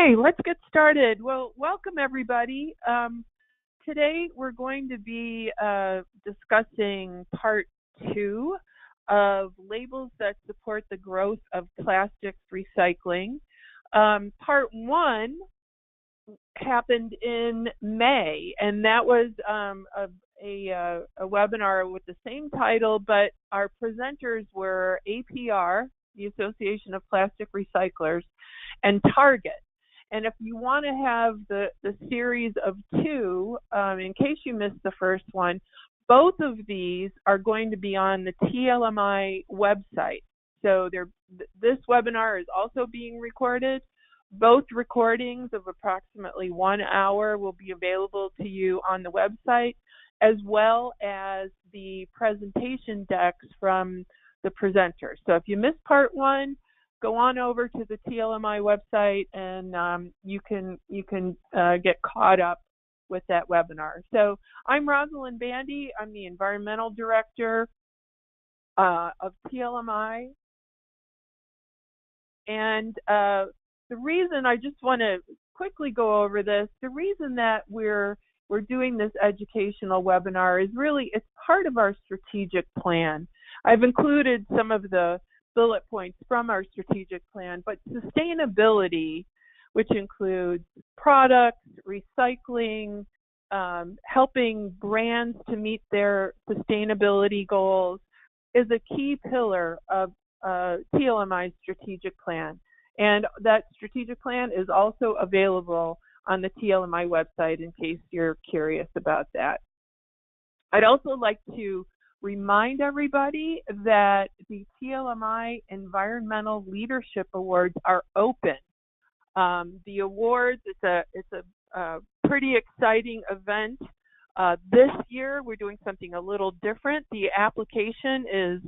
Okay, let's get started. Well, welcome everybody. Today we're going to be discussing part 2 of labels that support the growth of plastics recycling. Part 1 happened in May, and that was a webinar with the same title, but our presenters were APR, the Association of Plastic Recyclers, and Target. And if you want to have the series of 2, in case you missed the first one, both of these are going to be on the TLMI website. So this webinar is also being recorded. Both recordings of approximately 1 hour will be available to you on the website, as well as the presentation decks from the presenters. So if you missed part 1, go on over to the TLMI website and you can get caught up with that webinar. So I'm Rosalind Bandy. I'm the Environmental Director of TLMI. And the reason, I just want to quickly go over this, the reason that we're doing this educational webinar is really, it's part of our strategic plan. I've included some of the bullet points from our strategic plan, but sustainability, which includes products, recycling, helping brands to meet their sustainability goals, is a key pillar of TLMI's strategic plan. And that strategic plan is also available on the TLMI website in case you're curious about that. I'd also like to remind everybody that the TLMI Environmental Leadership Awards are open. The awards, it's a pretty exciting event. This year we're doing something a little different. The application is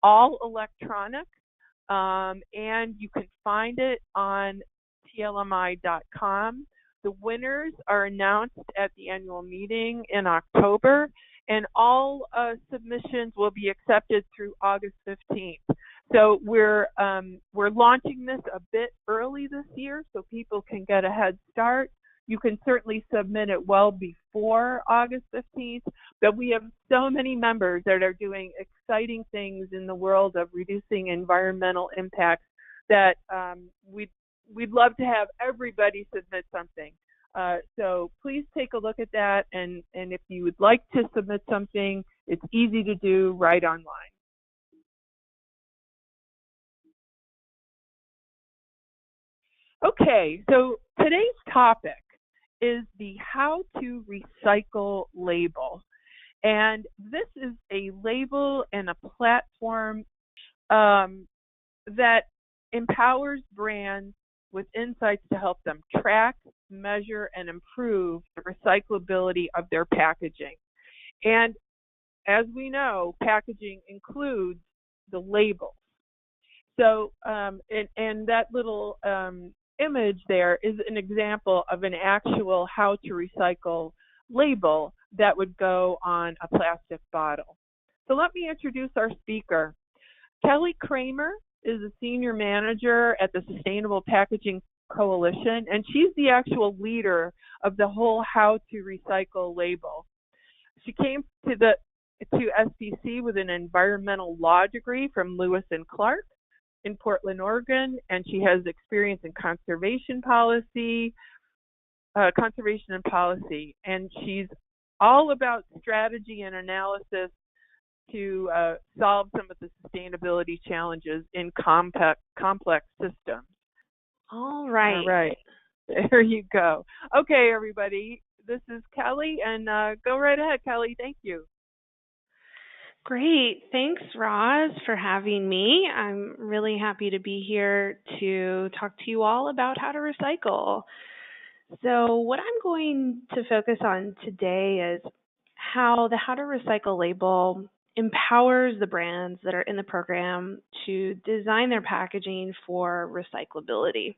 all electronic, and you can find it on TLMI.com. The winners are announced at the annual meeting in October, and all submissions will be accepted through August 15th. So we're launching this a bit early this year so people can get a head start. You can certainly submit it well before August 15th, but we have so many members that are doing exciting things in the world of reducing environmental impacts that we'd love to have everybody submit something. So please take a look at that, and if you would like to submit something, it's easy to do right online. Okay, so today's topic is the How to Recycle label. And this is a label and a platform that empowers brands with insights to help them track, measure, and improve the recyclability of their packaging. And as we know, packaging includes the labels. So, and that little image there is an example of an actual How to Recycle label that would go on a plastic bottle. So let me introduce our speaker. Kelly Kramer is a senior manager at the Sustainable Packaging Coalition, and she's the actual leader of the whole How to Recycle label. She came to SPC with an environmental law degree from Lewis and Clark in Portland, Oregon, and she has experience in conservation and policy, and she's all about strategy and analysis to solve some of the sustainability challenges in complex systems. All right. All right. There you go. Okay, everybody. This is Kelly, and go right ahead, Kelly. Thank you. Great. Thanks, Roz, for having me. I'm really happy to be here to talk to you all about how to recycle. So what I'm going to focus on today is how the How to Recycle label empowers the brands that are in the program to design their packaging for recyclability.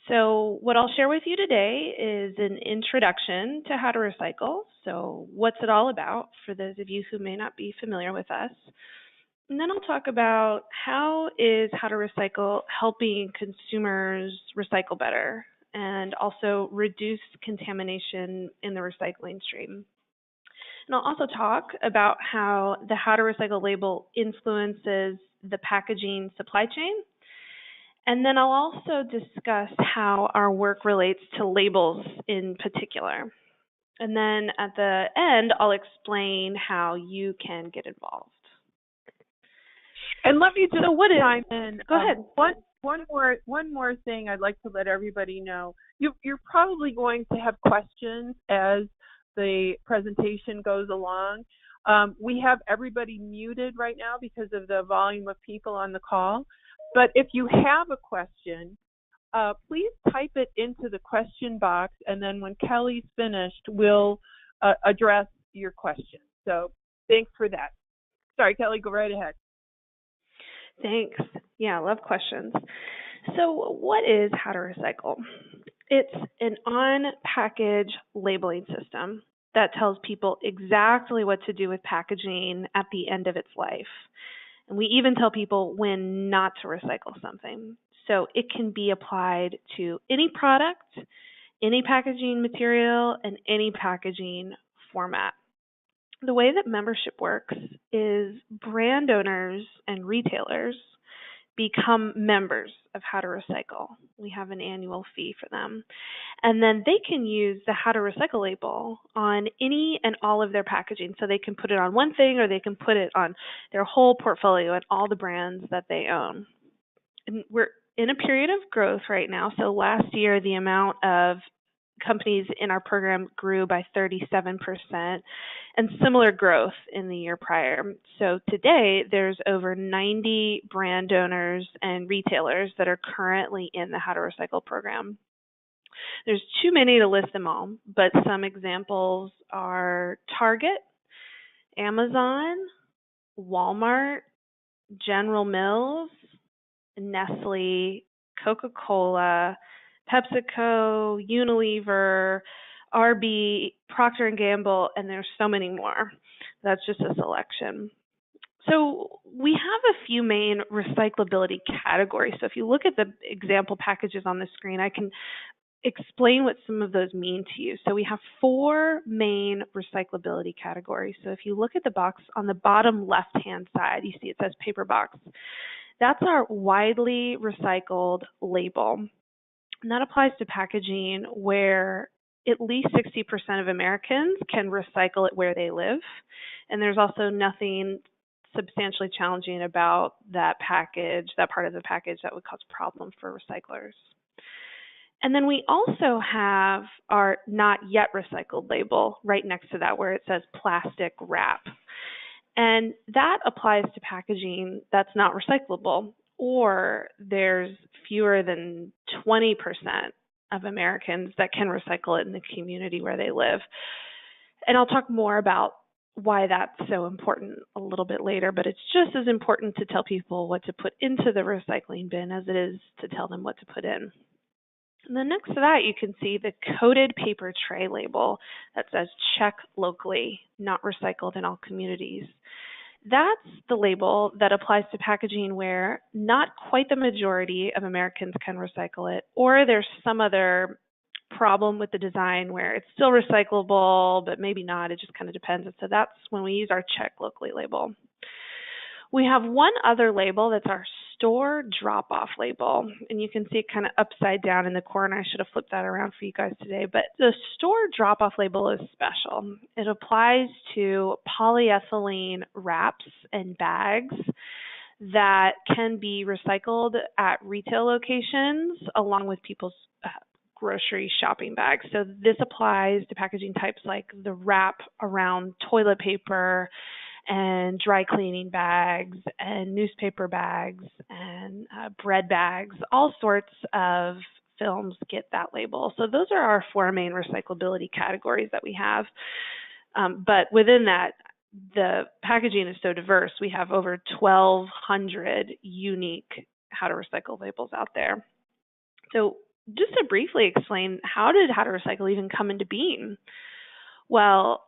So what I'll share with you today is an introduction to how to recycle. So what's it all about for those of you who may not be familiar with us? And then I'll talk about how is How to Recycle helping consumers recycle better. and also reduce contamination in the recycling stream. And I'll also talk about how the How to Recycle label influences the packaging supply chain. And then I'll also discuss how our work relates to labels in particular. And then at the end, I'll explain how you can get involved. And let me just chime in. Go ahead. One more thing I'd like to let everybody know. You're probably going to have questions as the presentation goes along. We have everybody muted right now because of the volume of people on the call. But if you have a question, please type it into the question box, and then when Kelly's finished, we'll address your question. So thanks for that. Sorry, Kelly, go right ahead. Thanks. Yeah, I love questions. So what is How to Recycle? It's an on-package labeling system that tells people exactly what to do with packaging at the end of its life. And we even tell people when not to recycle something. So it can be applied to any product, any packaging material, and any packaging format. The way that membership works is brand owners and retailers become members of How to Recycle. We have an annual fee for them. And then they can use the How to Recycle label on any and all of their packaging. So they can put it on one thing, or they can put it on their whole portfolio and all the brands that they own. And we're in a period of growth right now. So last year, the amount of companies in our program grew by 37%, and similar growth in the year prior. So today, there's over 90 brand owners and retailers that are currently in the How to Recycle program. There's too many to list them all, but some examples are Target, Amazon, Walmart, General Mills, Nestle, Coca-Cola, PepsiCo, Unilever, RB, Procter & Gamble, and there's so many more. That's just a selection. So we have a few main recyclability categories. So if you look at the example packages on the screen, I can explain what some of those mean to you. So we have 4 main recyclability categories. So if you look at the box on the bottom left-hand side, you see it says paper box. That's our widely recycled label. And that applies to packaging where at least 60% of Americans can recycle it where they live. And there's also nothing substantially challenging about that package, that part of the package that would cause a problem for recyclers. And then we also have our not yet recycled label right next to that where it says plastic wrap. And that applies to packaging that's not recyclable, or there's fewer than 20% of Americans that can recycle it in the community where they live. And I'll talk more about why that's so important a little bit later, but it's just as important to tell people what to put into the recycling bin as it is to tell them what to put in. And then next to that, you can see the coated paper tray label that says check locally, not recycled in all communities. That's the label that applies to packaging where not quite the majority of Americans can recycle it, or there's some other problem with the design where it's still recyclable, but maybe not. It just kind of depends. And so that's when we use our check locally label. We have one other label that's our store drop-off label, and you can see it kind of upside down in the corner. I should have flipped that around for you guys today, but the store drop-off label is special. It applies to polyethylene wraps and bags that can be recycled at retail locations along with people's grocery shopping bags. So this applies to packaging types like the wrap around toilet paper and dry cleaning bags and newspaper bags and bread bags. All sorts of films get that label. So those are our 4 main recyclability categories that we have. But within that, the packaging is so diverse. We have over 1,200 unique How to Recycle labels out there. So just to briefly explain, how did How to Recycle even come into being? Well,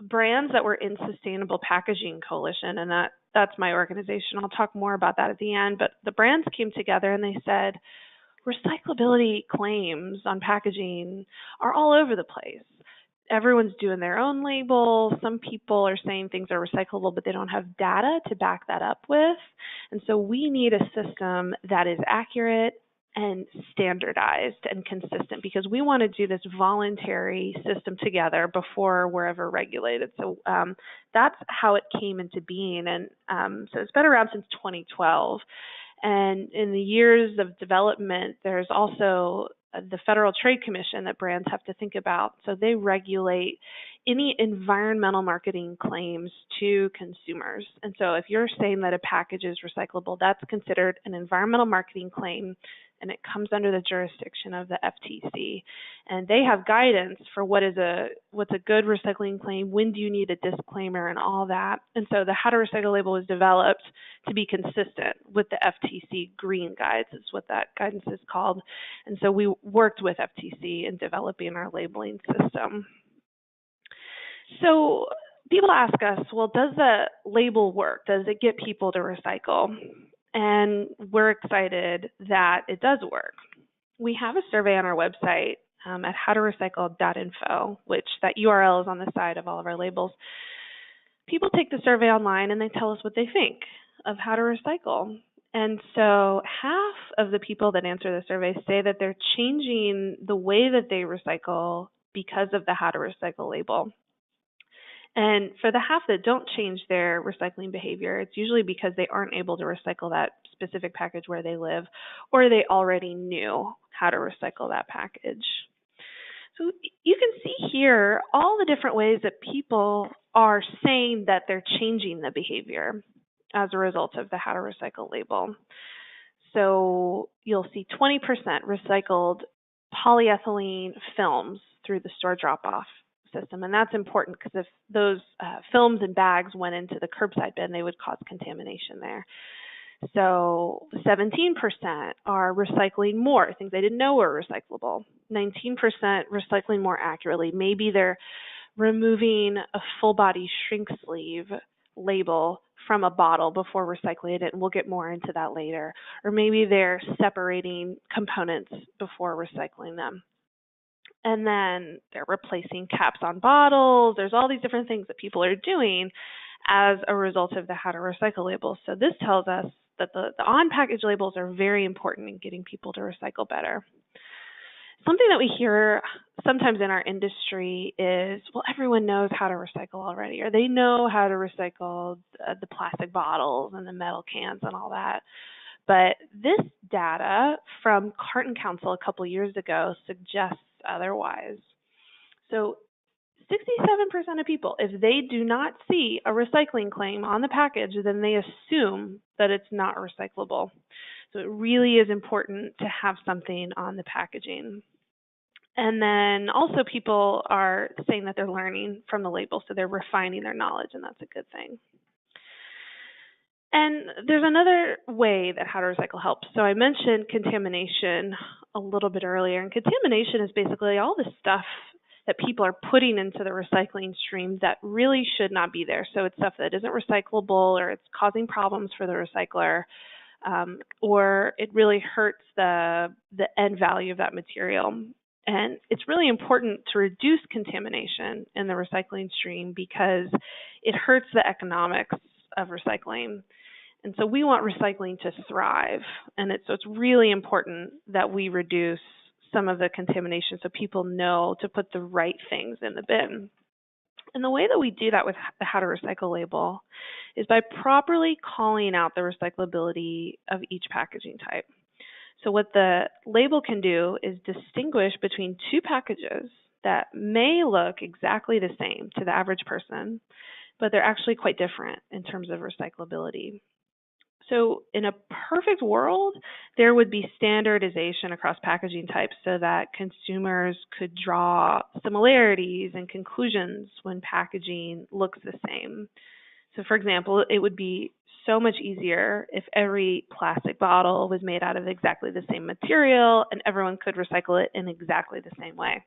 brands that were in Sustainable Packaging Coalition, and that's my organization. I'll talk more about that at the end, but the brands came together and they said, recyclability claims on packaging are all over the place. Everyone's doing their own label. Some people are saying things are recyclable, but they don't have data to back that up with. And so we need a system that is accurate and standardized and consistent, because we want to do this voluntary system together before we're ever regulated. So that's how it came into being. And so it's been around since 2012. And in the years of development, there's also the Federal Trade Commission that brands have to think about. So they regulate any environmental marketing claims to consumers. And so if you're saying that a package is recyclable, that's considered an environmental marketing claim, and it comes under the jurisdiction of the FTC. And they have guidance for what's a good recycling claim, when do you need a disclaimer, and all that. And so the How to Recycle label was developed to be consistent with the FTC Green Guides, is what that guidance is called. And so we worked with FTC in developing our labeling system. So people ask us, well, does the label work? Does it get people to recycle? And we're excited that it does work. We have a survey on our website at howtorecycle.info, which that URL is on the side of all of our labels. People take the survey online and they tell us what they think of how to recycle. And so half of the people that answer the survey say that they're changing the way that they recycle because of the How to Recycle label. And for the half that don't change their recycling behavior, it's usually because they aren't able to recycle that specific package where they live, or they already knew how to recycle that package. So you can see here all the different ways that people are saying that they're changing the behavior as a result of the How to Recycle label. So you'll see 20% recycled polyethylene films through the store drop-off system. And that's important because if those films and bags went into the curbside bin, they would cause contamination there. So 17% are recycling more, things they didn't know were recyclable. 19% recycling more accurately. Maybe they're removing a full body shrink sleeve label from a bottle before recycling it, and we'll get more into that later. Or maybe they're separating components before recycling them. And then they're replacing caps on bottles. There's all these different things that people are doing as a result of the How to Recycle labels. So this tells us that the on-package labels are very important in getting people to recycle better. Something that we hear sometimes in our industry is, well, everyone knows how to recycle already, or they know how to recycle the plastic bottles and the metal cans and all that. But this data from Carton Council a couple years ago suggests otherwise. So 67% of people, if they do not see a recycling claim on the package, then they assume that it's not recyclable. So it really is important to have something on the packaging. And then also people are saying that they're learning from the label, so they're refining their knowledge, and that's a good thing. And there's another way that How to Recycle helps. So I mentioned contamination a little bit earlier, and contamination is basically all the stuff that people are putting into the recycling stream that really should not be there. So it's stuff that isn't recyclable, or it's causing problems for the recycler, or it really hurts the end value of that material. And it's really important to reduce contamination in the recycling stream because it hurts the economics of recycling. And so we want recycling to thrive. And so it's really important that we reduce some of the contamination so people know to put the right things in the bin. And the way that we do that with the How to Recycle label is by properly calling out the recyclability of each packaging type. So what the label can do is distinguish between two packages that may look exactly the same to the average person, but they're actually quite different in terms of recyclability. So in a perfect world, there would be standardization across packaging types so that consumers could draw similarities and conclusions when packaging looks the same. So for example, it would be so much easier if every plastic bottle was made out of exactly the same material and everyone could recycle it in exactly the same way.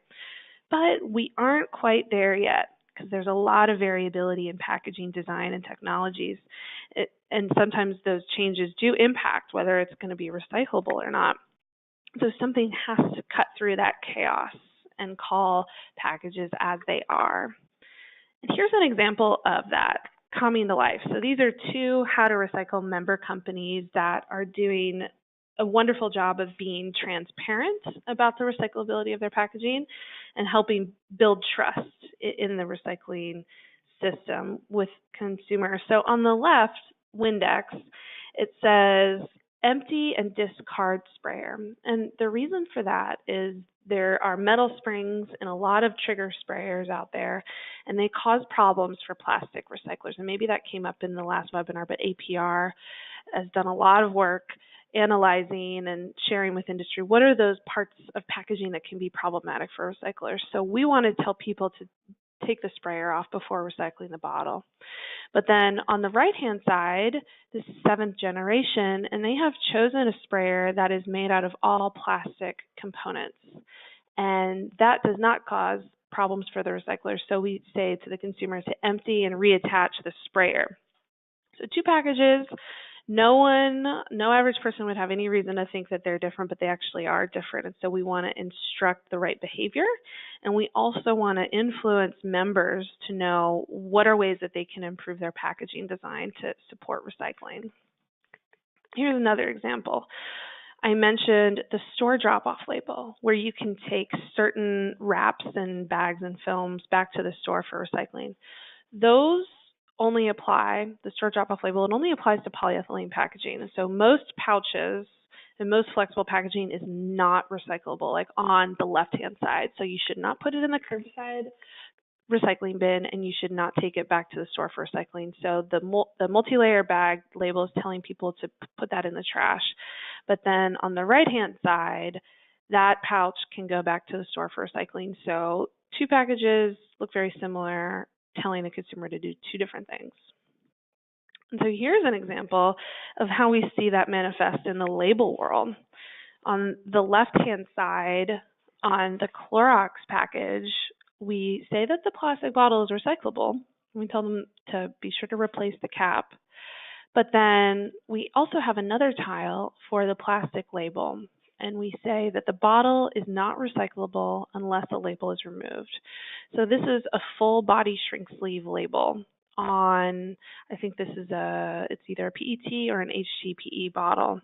But we aren't quite there yet because there's a lot of variability in packaging design and technologies. And sometimes those changes do impact whether it's going to be recyclable or not. So something has to cut through that chaos and call packages as they are. And here's an example of that coming to life. So these are two How to Recycle member companies that are doing a wonderful job of being transparent about the recyclability of their packaging and helping build trust in the recycling system with consumers. So on the left, Windex, it says empty and discard sprayer. And the reason for that is there are metal springs in a lot of trigger sprayers out there, and they cause problems for plastic recyclers. And maybe that came up in the last webinar, but APR has done a lot of work analyzing and sharing with industry what are those parts of packaging that can be problematic for recyclers. So we want to tell people to take the sprayer off before recycling the bottle. But then on the right-hand side, this is 7th generation, and they have chosen a sprayer that is made out of all plastic components. And that does not cause problems for the recyclers. So we say to the consumer to empty and reattach the sprayer. So 2 packages. No average person would have any reason to think that they're different, but they actually are different. And so we want to instruct the right behavior. And we also want to influence members to know what are ways that they can improve their packaging design to support recycling. Here's another example. I mentioned the store drop-off label, where you can take certain wraps and bags and films back to the store for recycling. Those only apply, the store drop-off label, it only applies to polyethylene packaging. And so most pouches and most flexible packaging is not recyclable, like on the left-hand side. So you should not put it in the curbside recycling bin, and you should not take it back to the store for recycling. So the multi-layer bag label is telling people to put that in the trash. But then on the right-hand side, that pouch can go back to the store for recycling. So 2 packages look very similar, telling the consumer to do 2 different things. And so here's an example of how we see that manifest in the label world. On the left-hand side, on the Clorox package, we say that the plastic bottle is recyclable. We tell them to be sure to replace the cap. But then we also have another tile for the plastic label, and we say that the bottle is not recyclable unless the label is removed. So this is a full body shrink sleeve label on, I think this is it's either a PET or an HDPE bottle.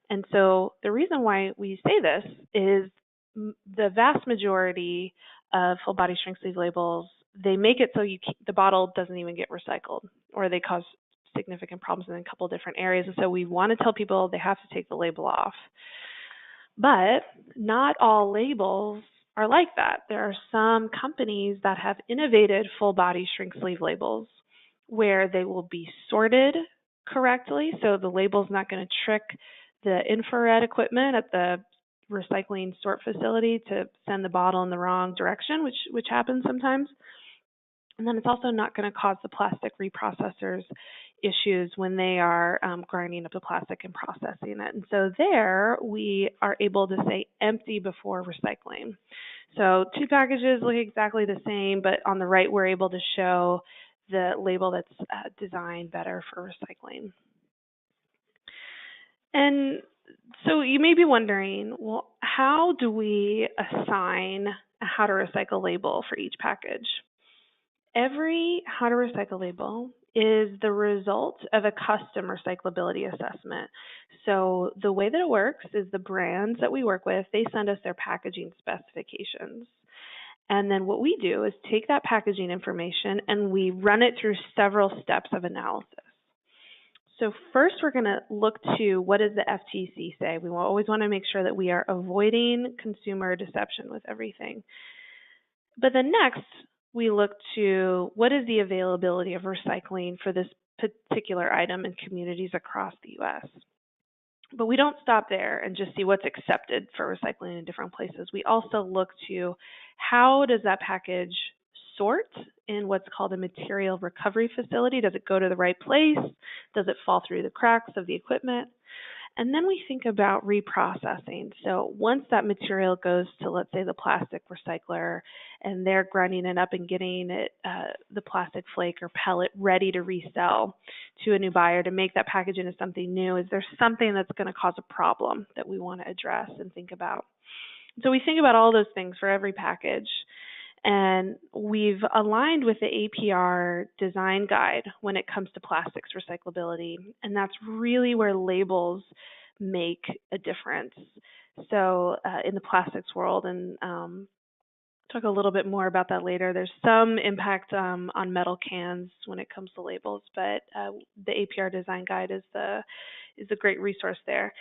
And so the reason why we say this is the vast majority of full body shrink sleeve labels, they make it so the bottle doesn't even get recycled, or they cause significant problems in a couple different areas. And so we want to tell people they have to take the label off. But not all labels are like that. There are some companies that have innovated full body shrink sleeve labels where they will be sorted correctly. So the label's not going to trick the infrared equipment at the recycling sort facility to send the bottle in the wrong direction, which happens sometimes. And then it's also not going to cause the plastic reprocessors issues when they are grinding up the plastic and processing it. And so there we are able to say empty before recycling. So 2 packages look exactly the same, but on the right we're able to show the label that's designed better for recycling. And so you may be wondering, well, how do we assign a How to Recycle label for each package? Every How to Recycle label is the result of a custom recyclability assessment. So the way that it works is the brands that we work with, they send us their packaging specifications. And then what we do is take that packaging information and we run it through several steps of analysis. So first we're going to look to what does the FTC say. We always want to make sure that we are avoiding consumer deception with everything. But then next, we look to what is the availability of recycling for this particular item in communities across the U.S. But we don't stop there and just see what's accepted for recycling in different places. We also look to how does that package sort in what's called a material recovery facility? Does it go to the right place? Does it fall through the cracks of the equipment? And then we think about reprocessing. So once that material goes to, let's say, the plastic recycler, and they're grinding it up and getting it, the plastic flake or pellet ready to resell to a new buyer to make that package into something new, is there something that's going to cause a problem that we want to address and think about? So we think about all those things for every package. And we've aligned with the APR design guide when it comes to plastics recyclability. And that's really where labels make a difference. So in the plastics world, and talk a little bit more about that later, there's some impact on metal cans when it comes to labels, but the APR design guide is a great resource there.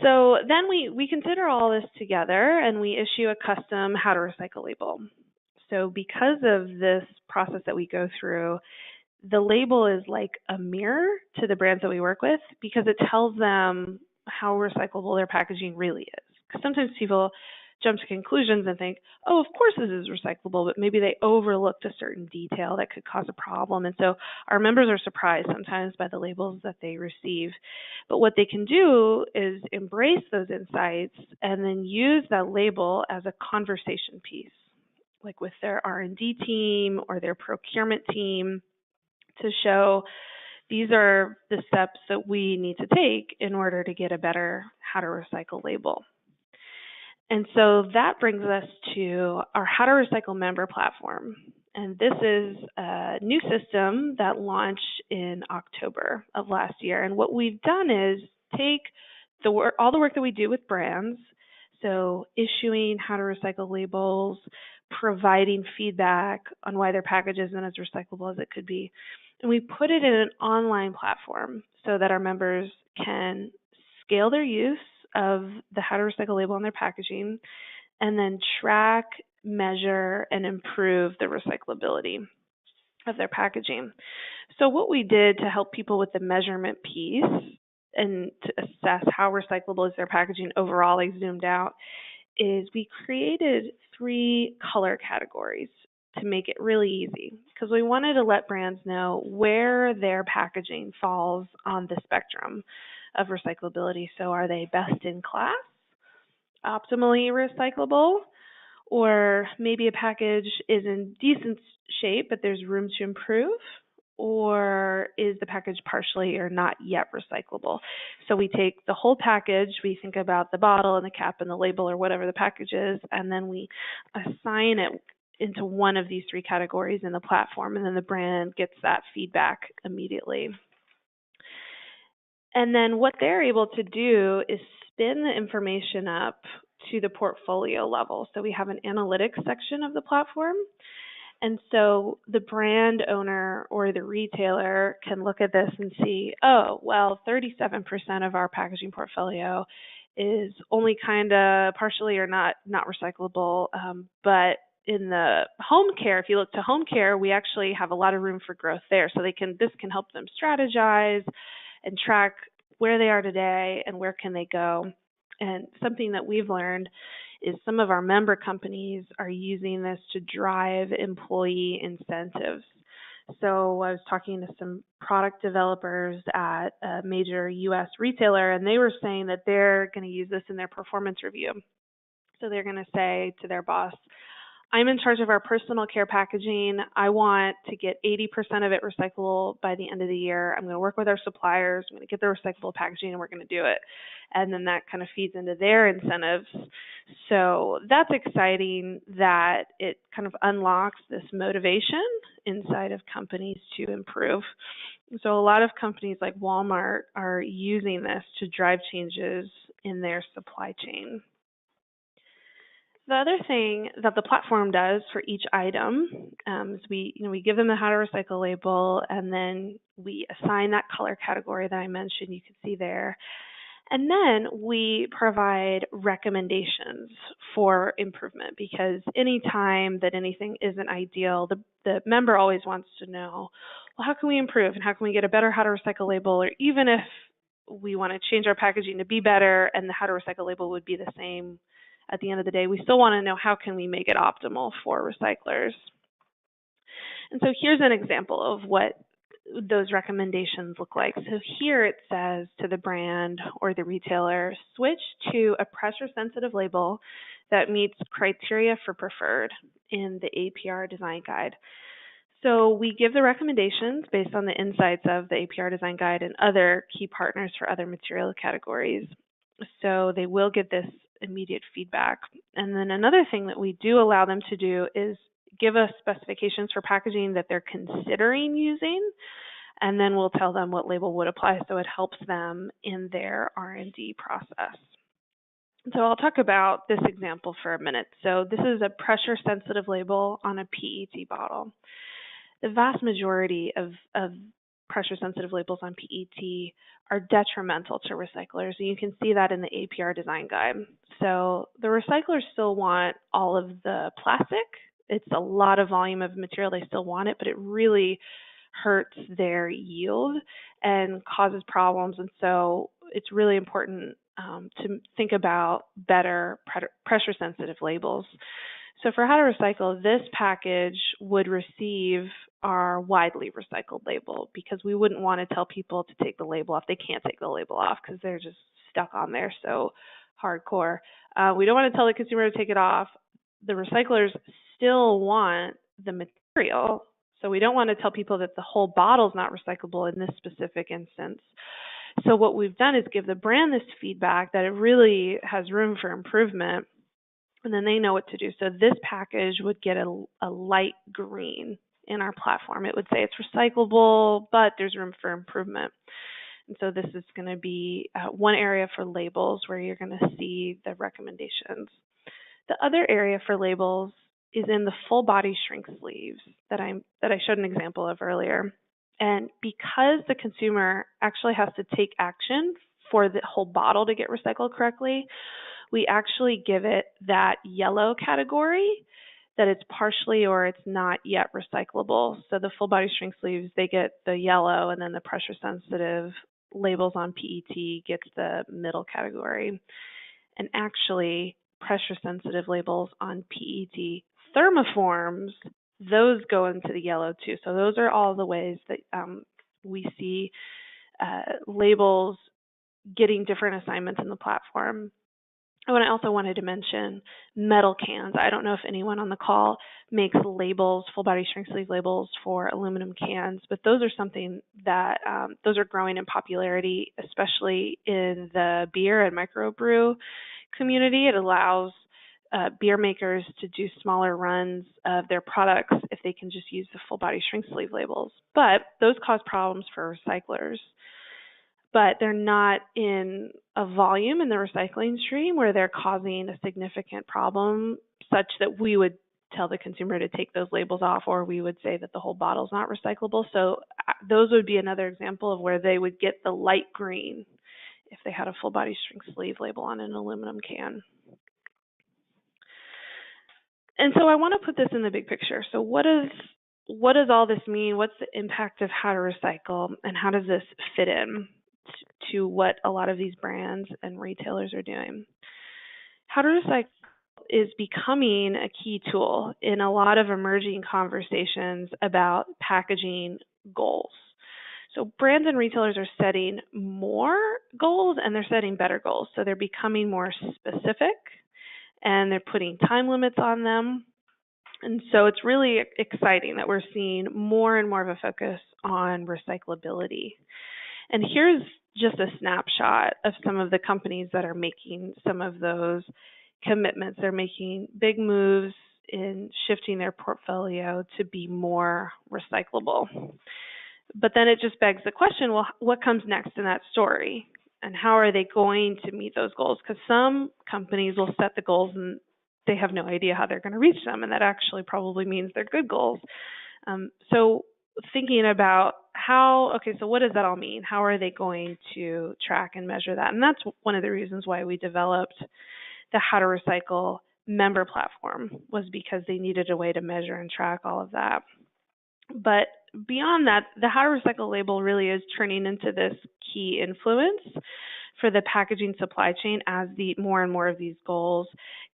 So then we consider all this together and we issue a custom how to recycle label. So because of this process that we go through, the label is like a mirror to the brands that we work with because it tells them how recyclable their packaging really is. Because sometimes people jump to conclusions and think, oh, of course this is recyclable, but maybe they overlooked a certain detail that could cause a problem. And so our members are surprised sometimes by the labels that they receive. But what they can do is embrace those insights and then use that label as a conversation piece, like with their R&D team or their procurement team, to show these are the steps that we need to take in order to get a better how to recycle label. And so that brings us to our How to Recycle member platform. And this is a new system that launched in October of last year. And what we've done is take all the work that we do with brands, so issuing how to recycle labels, providing feedback on why their package isn't as recyclable as it could be, and we put it in an online platform so that our members can scale their use of the how to recycle label on their packaging and then track, measure, and improve the recyclability of their packaging. So what we did to help people with the measurement piece and to assess how recyclable is their packaging overall, I zoomed out, is we created 3 color categories to make it really easy, because we wanted to let brands know where their packaging falls on the spectrum of recyclability. So are they best in class, optimally recyclable, or maybe a package is in decent shape but there's room to improve, or is the package partially or not yet recyclable? So we take the whole package, we think about the bottle and the cap and the label or whatever the package is, and then we assign it into one of these 3 categories in the platform, and then the brand gets that feedback immediately. And then what they're able to do is spin the information up to the portfolio level. So we have an analytics section of the platform. And so the brand owner or the retailer can look at this and see, oh, well, 37% of our packaging portfolio is only kind of partially or not recyclable. But in the home care, if you look to home care, we actually have a lot of room for growth there. So this can help them strategize and track where they are today and where can they go. And something that we've learned is some of our member companies are using this to drive employee incentives. So I was talking to some product developers at a major U.S. retailer, and they were saying that they're going to use this in their performance review. So they're going to say to their boss, I'm in charge of our personal care packaging. I want to get 80% of it recyclable by the end of the year. I'm going to work with our suppliers. I'm going to get the recyclable packaging, and we're going to do it. And then that kind of feeds into their incentives. So that's exciting that it kind of unlocks this motivation inside of companies to improve. So a lot of companies like Walmart are using this to drive changes in their supply chain. The other thing that the platform does for each item is we give them the how to recycle label, and then we assign that color category that I mentioned, you can see there. And then we provide recommendations for improvement, because any time that anything isn't ideal, the member always wants to know, well, how can we improve and how can we get a better how to recycle label? Or even if we want to change our packaging to be better and the how to recycle label would be the same, at the end of the day, we still want to know how can we make it optimal for recyclers. And so here's an example of what those recommendations look like. So here it says to the brand or the retailer, switch to a pressure-sensitive label that meets criteria for preferred in the APR design guide. So we give the recommendations based on the insights of the APR design guide and other key partners for other material categories. So they will get this immediate feedback. And then another thing that we do allow them to do is give us specifications for packaging that they're considering using, and then we'll tell them what label would apply, so it helps them in their R&D process. So I'll talk about this example for a minute. So this is a pressure-sensitive label on a PET bottle. The vast majority of pressure-sensitive labels on PET are detrimental to recyclers, and you can see that in the APR design guide. So the recyclers still want all of the plastic. It's a lot of volume of material. They still want it, but it really hurts their yield and causes problems. And so it's really important to think about better pressure-sensitive labels. So for how to recycle, this package would receive our widely recycled label, because we wouldn't want to tell people to take the label off. They can't take the label off because they're just stuck on there so hardcore. We don't want to tell the consumer to take it off. The recyclers still want the material, so we don't want to tell people that the whole bottle is not recyclable in this specific instance. So what we've done is give the brand this feedback that it really has room for improvement, and then they know what to do. So this package would get a light green in our platform. It would say it's recyclable, but there's room for improvement. And so this is going to be one area for labels where you're going to see the recommendations. The other area for labels is in the full body shrink sleeves that I showed an example of earlier. And because the consumer actually has to take action for the whole bottle to get recycled correctly, we actually give it that yellow category, that it's partially or it's not yet recyclable. So the full body shrink sleeves, they get the yellow, and then the pressure sensitive labels on PET gets the middle category. And actually, pressure sensitive labels on PET thermoforms, those go into the yellow too. So those are all the ways that we see labels getting different assignments in the platform. Oh, and I also wanted to mention metal cans. I don't know if anyone on the call makes labels, full body shrink sleeve labels for aluminum cans, but those are something that those are growing in popularity, especially in the beer and microbrew community. It allows beer makers to do smaller runs of their products if they can just use the full body shrink sleeve labels. But those cause problems for recyclers. But they're not in a volume in the recycling stream where they're causing a significant problem such that we would tell the consumer to take those labels off, or we would say that the whole bottle is not recyclable. So those would be another example of where they would get the light green if they had a full body shrink sleeve label on an aluminum can. And so I want to put this in the big picture. So what does all this mean? What's the impact of how to recycle, and how does this fit in to what a lot of these brands and retailers are doing? How to recycle is becoming a key tool in a lot of emerging conversations about packaging goals. So brands and retailers are setting more goals, and they're setting better goals. So they're becoming more specific, and they're putting time limits on them. And so it's really exciting that we're seeing more and more of a focus on recyclability. And here's just a snapshot of some of the companies that are making some of those commitments. They're making big moves in shifting their portfolio to be more recyclable. But then it just begs the question, well, what comes next in that story? And how are they going to meet those goals? Because some companies will set the goals and they have no idea how they're going to reach them, and that actually probably means they're good goals. So thinking about so what does that all mean? How are they going to track and measure that? And that's one of the reasons why we developed the How to Recycle member platform, was because they needed a way to measure and track all of that. But beyond that, the How to Recycle label really is turning into this key influence for the packaging supply chain as more and more of these goals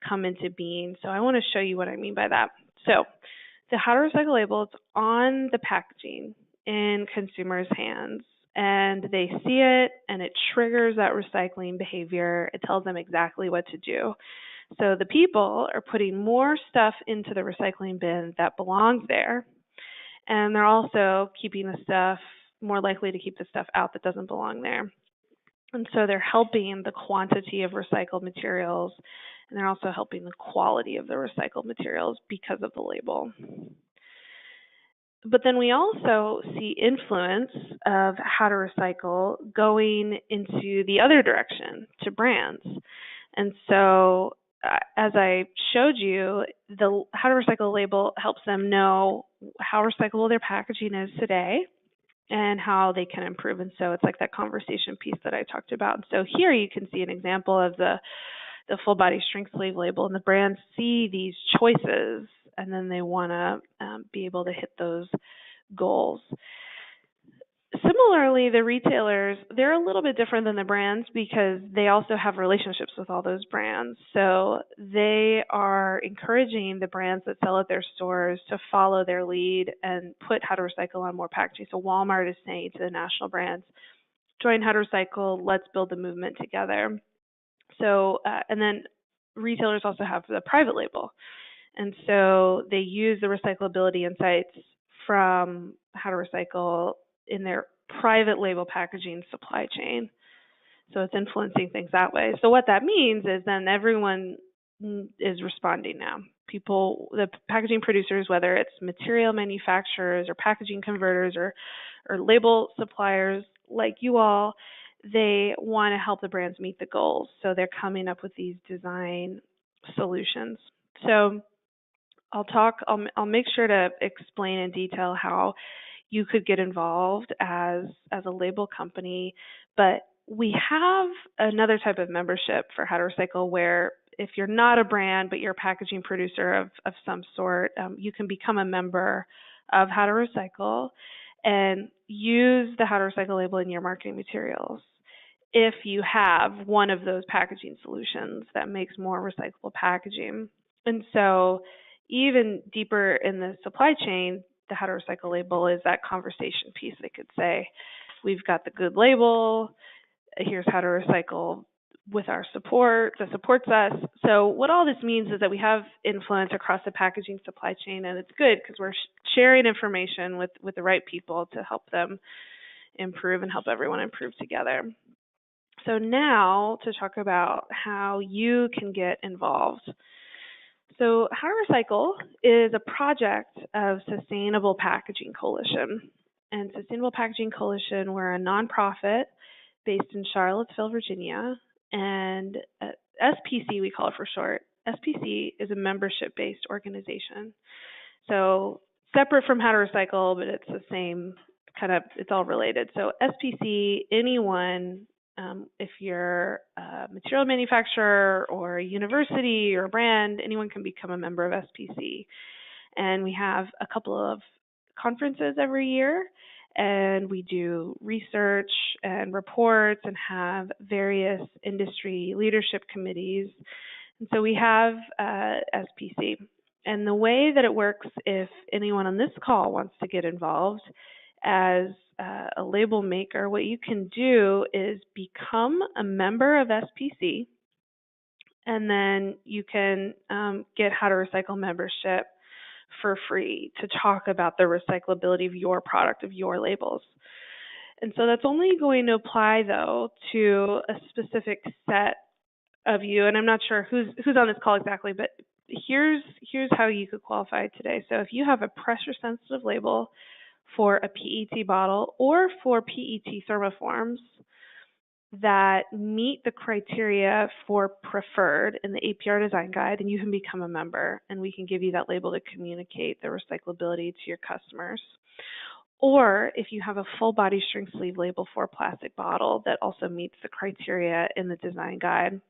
come into being. So I want to show you what I mean by that. So the How to Recycle label, it's on the packaging. in consumers' hands. And they see it, and it triggers that recycling behavior. It tells them exactly what to do. So the people are putting more stuff into the recycling bin that belongs there, and they're also keeping the stuff, more likely to keep the stuff out that doesn't belong there. And so they're helping the quantity of recycled materials, and they're also helping the quality of the recycled materials because of the label. But then we also see influence of how to recycle going into the other direction, to brands. And so as I showed you, the how to recycle label helps them know how recyclable their packaging is today and how they can improve. And so it's like that conversation piece that I talked about. And so here you can see an example of the full body shrink sleeve label, and the brands see these choices, and then they want to be able to hit those goals. Similarly, the retailers, they're a little bit different than the brands because they also have relationships with all those brands. So they are encouraging the brands that sell at their stores to follow their lead and put how to recycle on more packaging. So Walmart is saying to the national brands, join how to recycle, let's build the movement together. So, and then retailers also have the private label. And so they use the recyclability insights from how to recycle in their private label packaging supply chain. So it's influencing things that way. So what that means is then everyone is responding now. People, the packaging producers, whether it's material manufacturers or packaging converters or label suppliers like you all, they want to help the brands meet the goals. So they're coming up with these design solutions. So I'll make sure to explain in detail how you could get involved as a label company, but we have another type of membership for How to Recycle where if you're not a brand but you're a packaging producer of some sort, you can become a member of How to Recycle and use the How to Recycle label in your marketing materials if you have one of those packaging solutions that makes more recyclable packaging. And so even deeper in the supply chain, the How to Recycle label is that conversation piece. They could say, we've got the good label, here's how to recycle with our support that supports us. So what all this means is that we have influence across the packaging supply chain, and it's good because we're sharing information with the right people to help them improve and help everyone improve together. So now to talk about how you can get involved. So How to Recycle is a project of Sustainable Packaging Coalition. And Sustainable Packaging Coalition, we're a nonprofit based in Charlottesville, Virginia. And SPC, we call it for short. SPC is a membership-based organization. So separate from How to Recycle, but it's the same kind of, it's all related. So SPC, anyone, if you're a material manufacturer or a university or a brand, anyone can become a member of SPC. And we have a couple of conferences every year, and we do research and reports and have various industry leadership committees. And so we have SPC. And the way that it works, if anyone on this call wants to get involved as a label maker, what you can do is become a member of SPC, and then you can get How to Recycle membership for free to talk about the recyclability of your product, of your labels. And so that's only going to apply, though, to a specific set of you. And I'm not sure who's on this call exactly, but here's how you could qualify today. So if you have a pressure-sensitive label for a PET bottle or for PET thermoforms that meet the criteria for preferred in the APR design guide, then you can become a member, and we can give you that label to communicate the recyclability to your customers. Or if you have a full body shrink sleeve label for a plastic bottle that also meets the criteria in the design guide,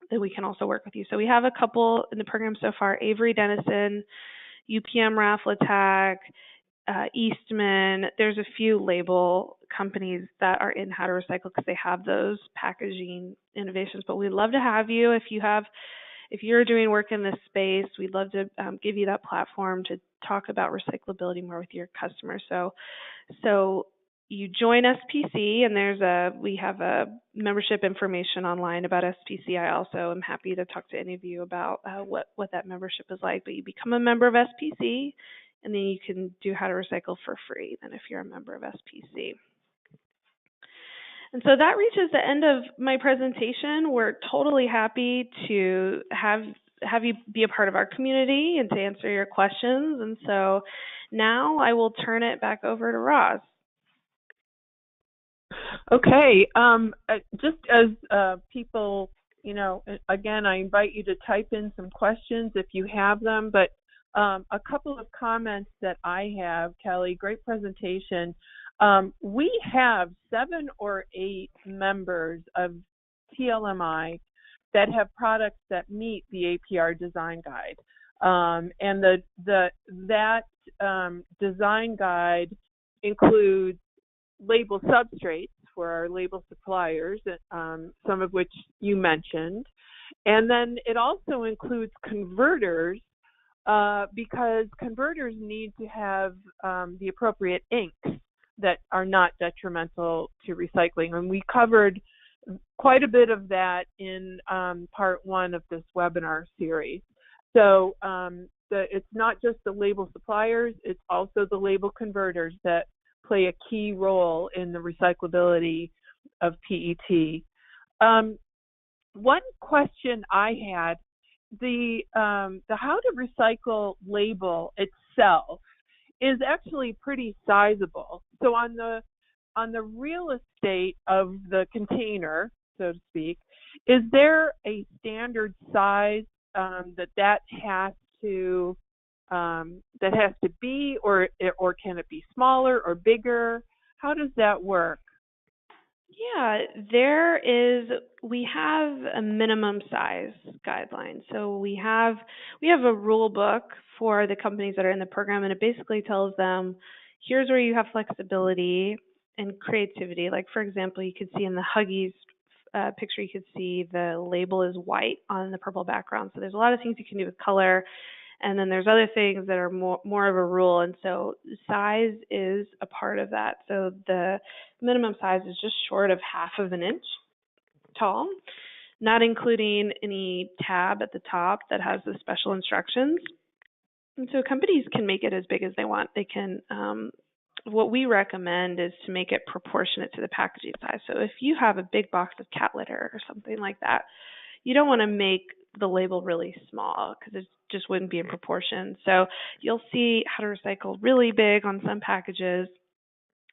then we can also work with you. So we have a couple in the program so far: Avery Dennison, UPM Raffle-Tac, Eastman. There's a few label companies that are in How to Recycle because they have those packaging innovations. But we'd love to have you if you have if you're doing work in this space, we'd love to give you that platform to talk about recyclability more with your customers. So you join SPC, and we have a membership information online about SPC. I also am happy to talk to any of you about what that membership is like. But you become a member of SPC, and then you can do How to Recycle for free then if you're a member of SPC. And so that reaches the end of my presentation. We're totally happy to have you be a part of our community and to answer your questions. And so now I will turn it back over to Roz. Okay, just as people, again, I invite you to type in some questions if you have them, but a couple of comments that I have, Kelly, great presentation. We have 7 or 8 members of TLMI that have products that meet the APR design guide. And that design guide includes label substrates for our label suppliers, some of which you mentioned. And then it also includes converters, because converters need to have the appropriate inks that are not detrimental to recycling. And we covered quite a bit of that in part 1 of this webinar series. So it's not just the label suppliers, it's also the label converters that play a key role in the recyclability of PET. One question I had, the How to Recycle label itself is actually pretty sizable. So on the real estate of the container, so to speak, is there a standard size that has to be, or can it be smaller or bigger? How does that work? Yeah, we have a minimum size guideline. So we have a rule book for the companies that are in the program, and it basically tells them, here's where you have flexibility and creativity. Like, for example, you could see in the Huggies picture, you could see the label is white on the purple background. So there's a lot of things you can do with color. And then there's other things that are more of a rule. And so size is a part of that. So the minimum size is just short of 1/2 inch tall, not including any tab at the top that has the special instructions. And so companies can make it as big as they want. They can, what we recommend is to make it proportionate to the packaging size. So if you have a big box of cat litter or something like that, you don't want to make the label really small because it just wouldn't be in proportion. So you'll see How to Recycle really big on some packages,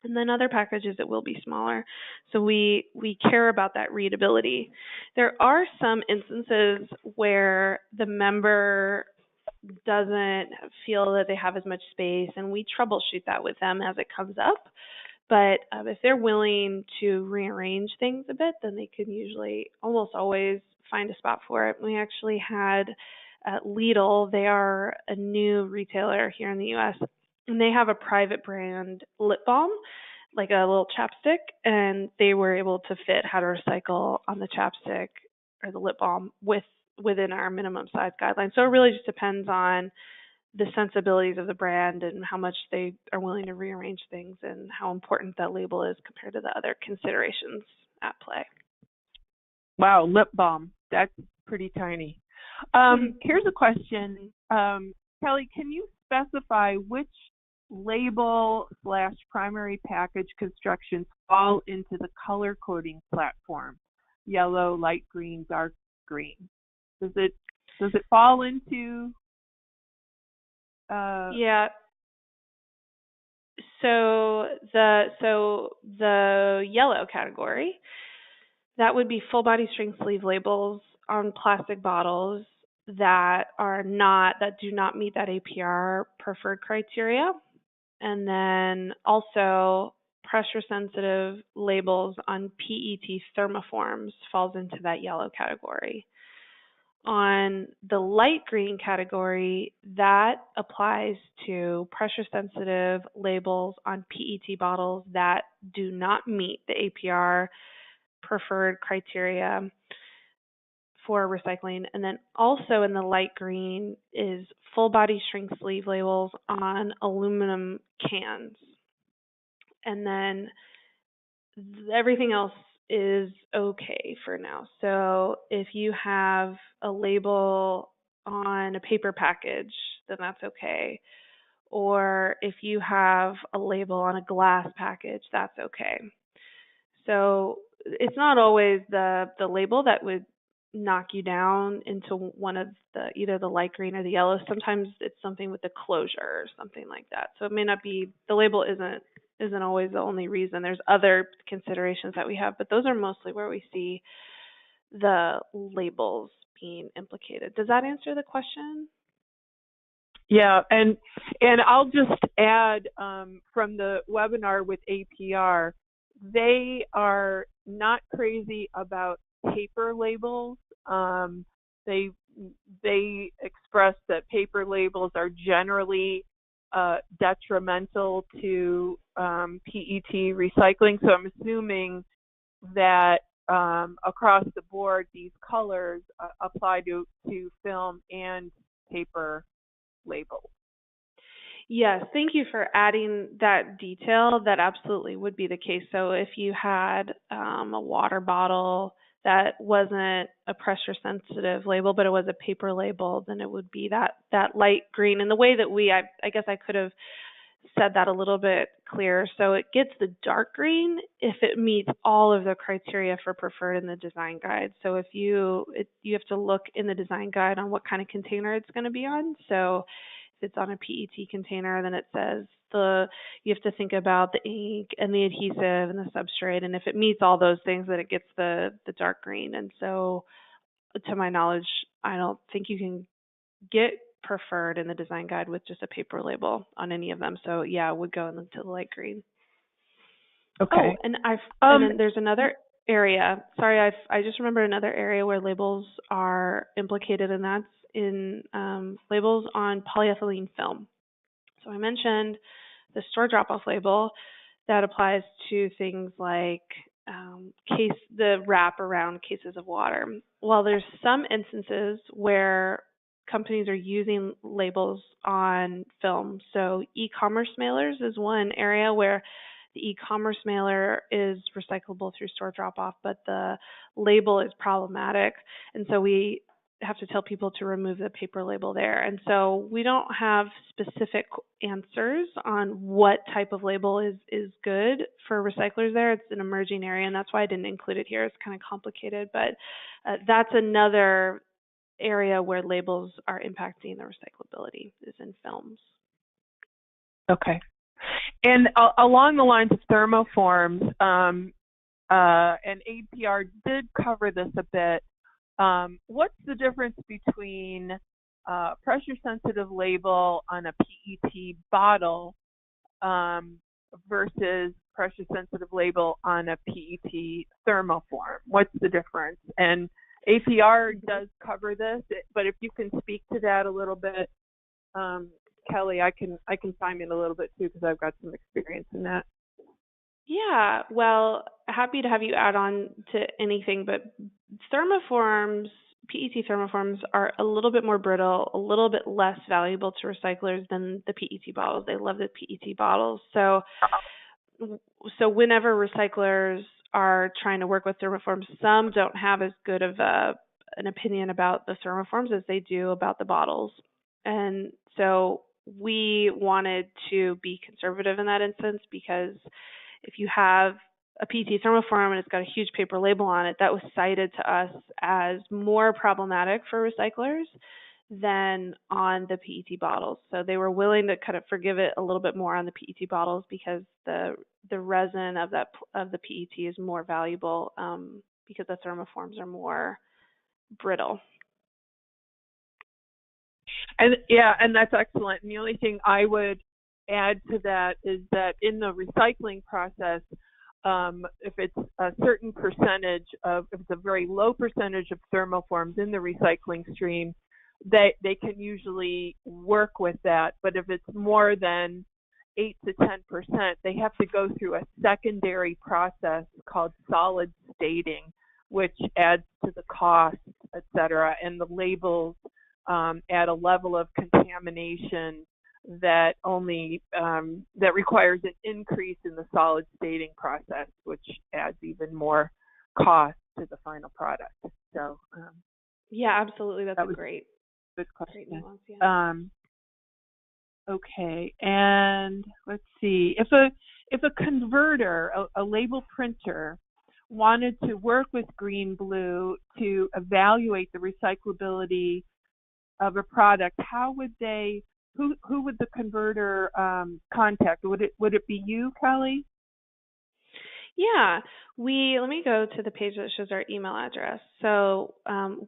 and then other packages it will be smaller. So we care about that readability. There are some instances where the member doesn't feel that they have as much space, and we troubleshoot that with them as it comes up. But if they're willing to rearrange things a bit, then they can usually almost always find a spot for it. We actually had Lidl. They are a new retailer here in the U.S., and they have a private brand lip balm, like a little chapstick, and they were able to fit How to Recycle on the chapstick or the lip balm within our minimum size guideline. So it really just depends on the sensibilities of the brand and how much they are willing to rearrange things and how important that label is compared to the other considerations at play. Wow, lip balm. That's pretty tiny. Here's a question. Kelly, can you specify which label/primary package constructions fall into the color coding platform? Yellow, light green, dark green. Does it fall into Yeah. So the yellow category, that would be full body string sleeve labels on plastic bottles that do not meet that APR preferred criteria. And then also pressure sensitive labels on PET thermoforms falls into that yellow category. On the light green category, that applies to pressure sensitive labels on PET bottles that do not meet the APR preferred criteria for recycling. And then also in the light green is full body shrink sleeve labels on aluminum cans. And then everything else is okay for now. So if you have a label on a paper package, then that's okay. Or if you have a label on a glass package, that's okay. So it's not always the label that would knock you down into one of the either the light green or the yellow. Sometimes it's something with the closure or something like that. So it may not be the label isn't always the only reason. There's other considerations that we have, but those are mostly where we see the labels being implicated. Does that answer the question? Yeah, and I'll just add from the webinar with APR, they are not crazy about paper labels. They express that paper labels are generally detrimental to PET recycling. So I'm assuming that across the board, these colors apply to film and paper labels. Yes, thank you for adding that detail. That absolutely would be the case. So if you had a water bottle that wasn't a pressure sensitive label, but it was a paper label, then it would be that light green. And the way that I guess I could have said that a little bit clearer. So it gets the dark green if it meets all of the criteria for preferred in the design guide. So if you have to look in the design guide on what kind of container it's going to be on. So if it's on a PET container, then it says you have to think about the ink and the adhesive and the substrate. And if it meets all those things, then it gets the dark green. And so to my knowledge, I don't think you can get preferred in the design guide with just a paper label on any of them. So yeah, it would go into the light green. Okay. Oh, and then there's another area. Sorry, I just remembered another area where labels are implicated, and that's in labels on polyethylene film. So I mentioned the store drop-off label that applies to things like the wrap around cases of water. While there's some instances where companies are using labels on film, so e-commerce mailers is one area where the e-commerce mailer is recyclable through store drop-off, but the label is problematic, and so we have to tell people to remove the paper label there. And so we don't have specific answers on what type of label is good for recyclers there. It's an emerging area, and that's why I didn't include it here. It's kind of complicated, but that's another area where labels are impacting the recyclability is in films. Okay. And along the lines of thermoforms, and APR did cover this a bit. What's the difference between pressure-sensitive label on a PET bottle versus pressure-sensitive label on a PET thermoform? What's the difference? And APR does cover this, but if you can speak to that a little bit, Kelly, I can chime in a little bit too because I've got some experience in that. Yeah, well, happy to have you add on to anything, but thermoforms, PET thermoforms are a little bit more brittle, a little bit less valuable to recyclers than the PET bottles. They love the PET bottles. So whenever recyclers are trying to work with thermoforms, some don't have as good of an opinion about the thermoforms as they do about the bottles. And so we wanted to be conservative in that instance because if you have a PET thermoform and it's got a huge paper label on it, that was cited to us as more problematic for recyclers than on the PET bottles. So they were willing to kind of forgive it a little bit more on the PET bottles because the resin of the PET is more valuable because the thermoforms are more brittle. And yeah, and that's excellent. And the only thing I would add to that is that in the recycling process, if it's a certain percentage if it's a very low percentage of thermoforms in the recycling stream, they can usually work with that. But if it's more than 8 to 10%, they have to go through a secondary process called solid stating, which adds to the cost et cetera, and the labels at a level of contamination that only that requires an increase in the solid staining process, which adds even more cost to the final product. So Yeah, absolutely. That's that a was great a good question. nuance. Yeah. Okay, and let's see. If a converter, a label printer, wanted to work with Green Blue to evaluate the recyclability of a product, how would they? Who would the converter contact? Would it be you, Kelly? Yeah, let me go to the page that shows our email address. So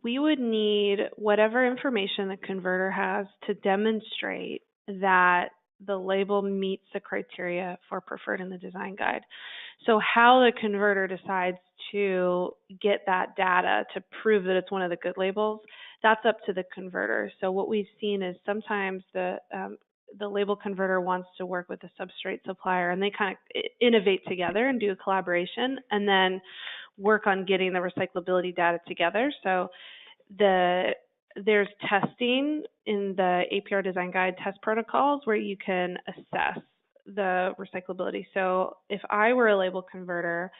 we would need whatever information the converter has to demonstrate that the label meets the criteria for preferred in the design guide. So how the converter decides to get that data to prove that it's one of the good labels, that's up to the converter. So what we've seen is sometimes the label converter wants to work with a substrate supplier, and they kind of innovate together and do a collaboration and then work on getting the recyclability data together. So there's testing in the APR design guide test protocols where you can assess the recyclability. So if I were a label converter,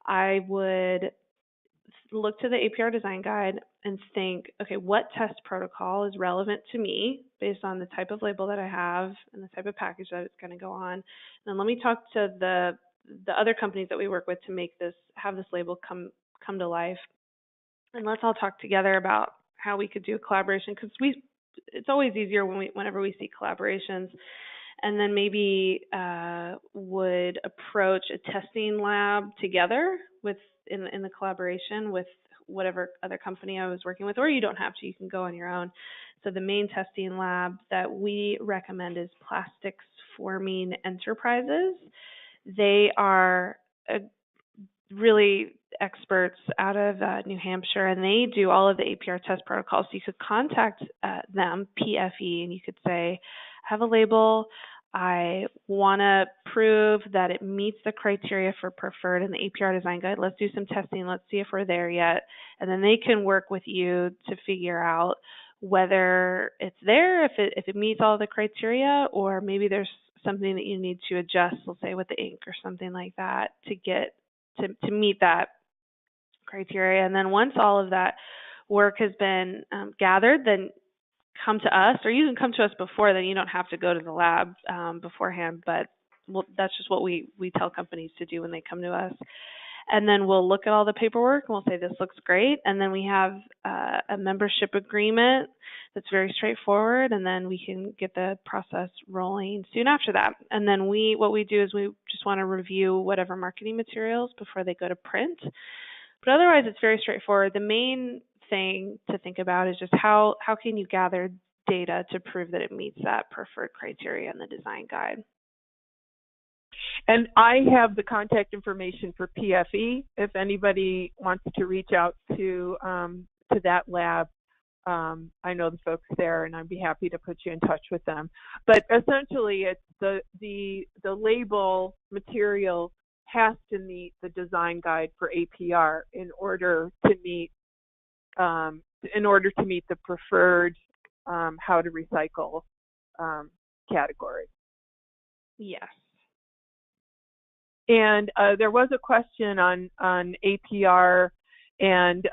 I would look to the APR design guide and think, okay, what test protocol is relevant to me based on the type of label that I have and the type of package that it's going to go on. And then let me talk to the other companies that we work with to have this label come to life. And let's all talk together about how we could do a collaboration, because it's always easier whenever we see collaborations. And then maybe would approach a testing lab together in the collaboration with whatever other company I was working with, or you don't have to, you can go on your own. So the main testing lab that we recommend is Plastics Forming Enterprises. They are really experts out of New Hampshire, and they do all of the APR test protocols. So you could contact them, PFE, and you could say, I have a label. I want to prove that it meets the criteria for preferred in the APR design guide. Let's do some testing. Let's see if we're there yet. And then they can work with you to figure out whether it's there, if it meets all the criteria, or maybe there's something that you need to adjust, let's say with the ink or something like that, to meet that criteria. And then once all of that work has been gathered, then come to us, or you can come to us before, then you don't have to go to the lab beforehand, but that's just what we tell companies to do when they come to us. And then we'll look at all the paperwork and we'll say, this looks great. And then we have a membership agreement that's very straightforward, and then we can get the process rolling soon after that. And then what we do is we just want to review whatever marketing materials before they go to print. But otherwise, it's very straightforward. The main thing to think about is just how can you gather data to prove that it meets that preferred criteria in the design guide. And I have the contact information for PFE if anybody wants to reach out to that lab. I know the folks there, and I'd be happy to put you in touch with them. But essentially, it's the label material has to meet the design guide for APR in order to meet the preferred how to recycle category. Yes. And there was a question on APR and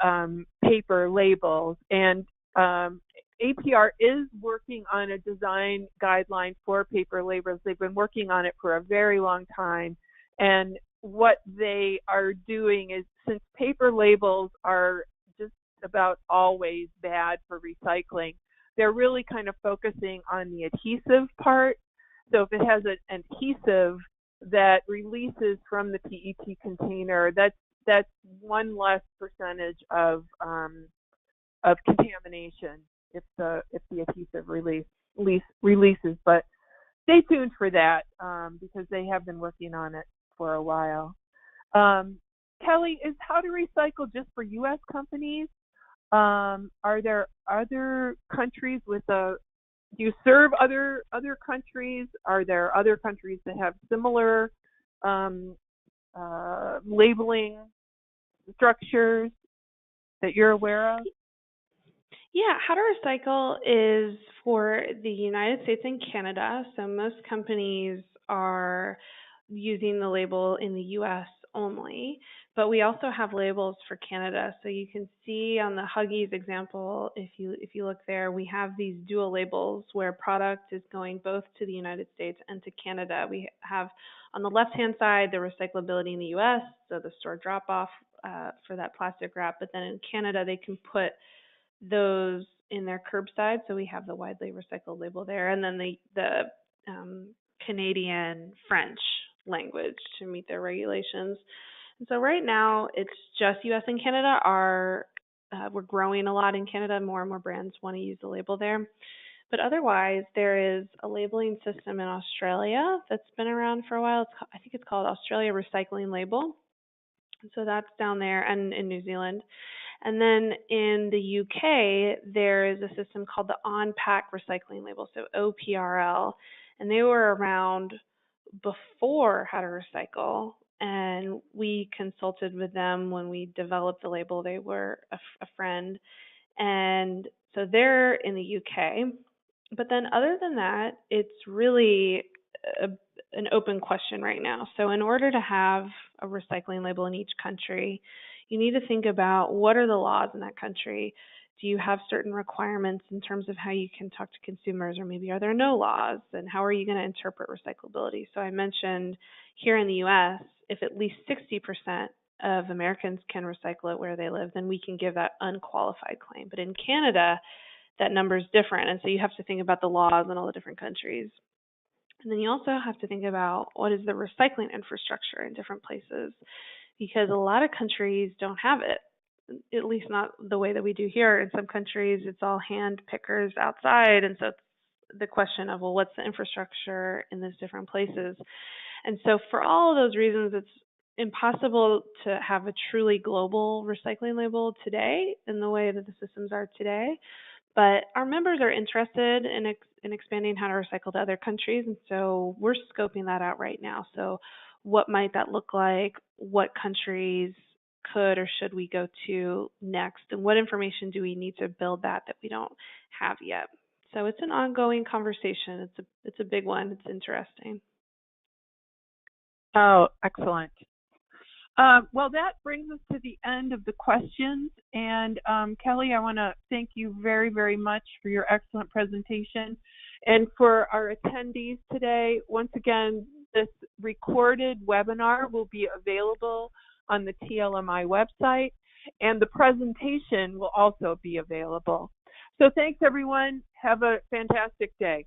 paper labels, and APR is working on a design guideline for paper labels. They've been working on it for a very long time, and what they are doing is, since paper labels are just about always bad for recycling, they're really kind of focusing on the adhesive part. So if it has an adhesive that releases from the PET container, that's one less percentage of contamination if the adhesive releases. But stay tuned for that because they have been working on it for a while. Kelly, is How to Recycle just for U.S. companies? Are there other countries do you serve other countries? Are there other countries that have similar labeling structures that you're aware of? Yeah, how to recycle is for the United States and Canada. So most companies are using the label in the US only, but we also have labels for Canada. So you can see on the Huggies example, if you look there, we have these dual labels where product is going both to the United States and to Canada. We have on the left-hand side the recyclability in the US, so the store drop-off for that plastic wrap, but then in Canada they can put those in their curbside. So we have the widely recycled label there, and then the Canadian French language to meet their regulations. And so right now it's just U.S. and Canada are we're growing a lot in Canada. More and more brands want to use the label there. But otherwise, there is a labeling system in Australia that's been around for a while. I think it's called Australia Recycling Label. And so that's down there, and in New Zealand. And then in the UK, there is a system called the On-Pack Recycling Label, so OPRL, and they were around before How to Recycle, and we consulted with them when we developed the label. They were a friend, and so they're in the UK. But then other than that, it's really a, an open question right now. So in order to have a recycling label in each country, you need to think about what are the laws in that country. Do you have certain requirements in terms of how you can talk to consumers, or maybe are there no laws, and how are you going to interpret recyclability? So I mentioned here in the US, if at least 60% of Americans can recycle it where they live, then we can give that unqualified claim. But in Canada, that number is different, and so you have to think about the laws in all the different countries. And then you also have to think about what is the recycling infrastructure in different places, because a lot of countries don't have it, at least not the way that we do here. In some countries, it's all hand pickers outside, and so it's the question of, well, what's the infrastructure in those different places? And so for all of those reasons, it's impossible to have a truly global recycling label today in the way that the systems are today. But our members are interested in expanding how to recycle to other countries, and so we're scoping that out right now. So what might that look like? What countries could or should we go to next? And what information do we need to build that we don't have yet? So it's an ongoing conversation. It's a big one. It's interesting. Oh, excellent. Well, that brings us to the end of the questions. And Kelly, I want to thank you very, very much for your excellent presentation. And for our attendees today, once again, this recorded webinar will be available on the TLMI website, and the presentation will also be available. So thanks, everyone. Have a fantastic day.